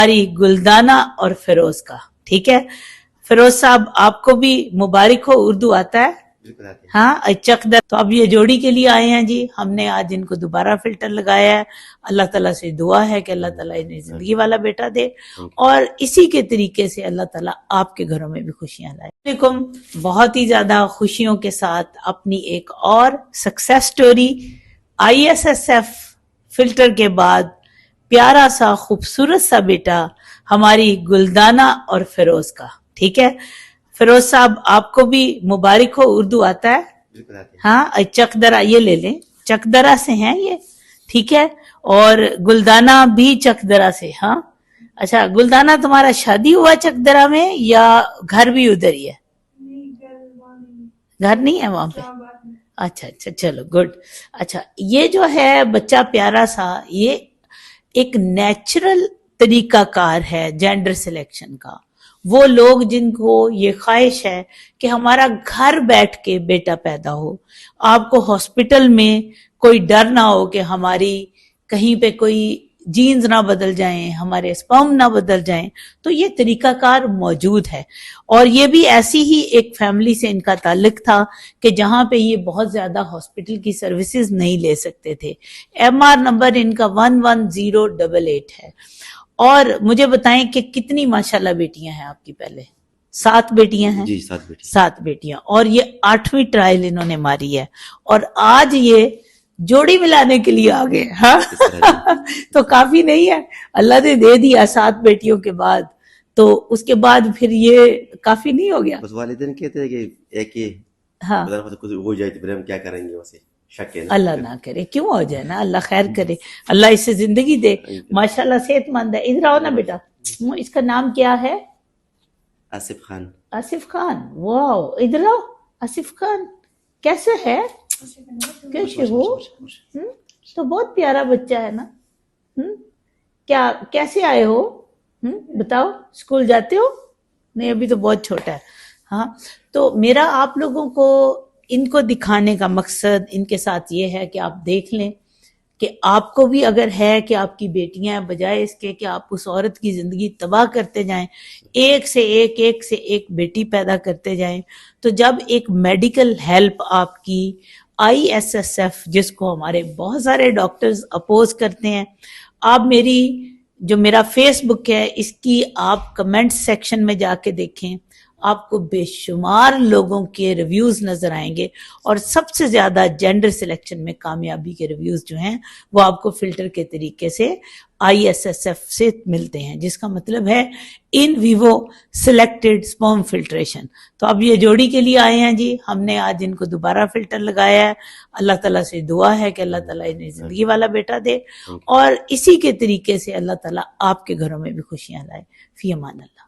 हमारी गुलदाना और फिरोज का। ठीक है फिरोज साहब, आपको भी मुबारक हो। उर्दू आता है? हाँ, चकदर। तो अब ये जोड़ी के लिए आए हैं जी। हमने आज इनको दोबारा फिल्टर लगाया है। अल्लाह ताला से दुआ है कि अल्लाह ताला इन्हें जिंदगी वाला बेटा दे और इसी के तरीके से अल्लाह ताला आपके घरों में भी खुशियां लाए। बहुत ही ज्यादा खुशियों के साथ अपनी एक और सक्सेस स्टोरी, ISSF फिल्टर के बाद प्यारा सा खूबसूरत सा बेटा हमारी गुलदाना और फिरोज का। ठीक है फिरोज साहब, आपको भी मुबारक हो। उर्दू आता है? हाँ, चकदरा ये ले लें, चकदरा से हैं ये। ठीक है, और गुलदाना भी चकदरा से। हाँ अच्छा, गुलदाना तुम्हारा शादी हुआ चकदरा में या घर भी उधर ही है? घर नहीं है वहां पे? अच्छा अच्छा, चलो गुड। अच्छा, ये जो है बच्चा प्यारा सा, ये एक नेचुरल तरीकाकार है जेंडर सिलेक्शन का। वो लोग जिनको ये ख्वाहिश है कि हमारा घर बैठ के बेटा पैदा हो, आपको हॉस्पिटल में कोई डर ना हो कि हमारी कहीं पे कोई जीन्स ना बदल जाएं, हमारे स्पर्म ना बदल जाएं, तो ये तरीकाकार मौजूद है। और ये भी ऐसी ही एक फैमिली से इनका ताल्लुक था कि जहां पे ये बहुत ज्यादा हॉस्पिटल की सर्विसेज नहीं ले सकते थे। MR नंबर इनका 11088 है। और मुझे बताएं कि कितनी माशाल्लाह बेटियां हैं आपकी? पहले 7 बेटियां हैं जी? 7 बेटियां। और ये 8वीं ट्रायल इन्होंने मारी है और आज ये जोड़ी मिलाने के लिए आ गए। हाँ तो काफी नहीं है, अल्लाह ने दे दिया 7 बेटियों के बाद, तो उसके बाद फिर ये काफी नहीं हो गया? बस वालिदैन कहते हैं कि एक ही हाँ कुछ हो जाए तो फिर हम क्या करेंगे, वैसे शक है ना। अल्लाह ना करे, क्यों हो जाए ना, अल्लाह खैर करे, अल्लाह इससे जिंदगी दे। माशाल्लाह सेहतमंद है। इधर आओ ना बेटा, इसका नाम क्या है? आसिफ खान। आसिफ खान, वाह, इधर आओ। आसिफ खान कैसे है? कैसे हो? तो बहुत प्यारा बच्चा है ना। क्या कैसे आए हो? बताओ, स्कूल जाते हो? नहीं, अभी तो बहुत छोटा है। हाँ, तो मेरा आप लोगों को इनको दिखाने का मकसद इनके साथ ये है कि आप देख लें कि आपको भी अगर है कि आपकी बेटियां हैं, बजाय इसके कि आप उस औरत की जिंदगी तबाह करते जाएं, एक से एक बेटी पैदा करते जाएं, तो जब एक मेडिकल हेल्प आपकी ISSF, जिसको हमारे बहुत सारे डॉक्टर्स अपोज करते हैं, आप मेरा फेसबुक है, इसकी आप कमेंट सेक्शन में जाके देखें, आपको बेशुमार लोगों के रिव्यूज नजर आएंगे और सबसे ज्यादा जेंडर सिलेक्शन में कामयाबी के रिव्यूज जो हैं वो आपको फिल्टर के तरीके से ISSF से मिलते हैं, जिसका मतलब है in vivo selected sperm filtration. तो अब ये जोड़ी के लिए आए हैं जी। हमने आज इनको दोबारा फिल्टर लगाया है। अल्लाह ताला से दुआ है कि अल्लाह ताला इन्हें जिंदगी वाला बेटा दे और इसी के तरीके से अल्लाह ताला आपके घरों में भी खुशियां लाए। फी अमान अल्लाह।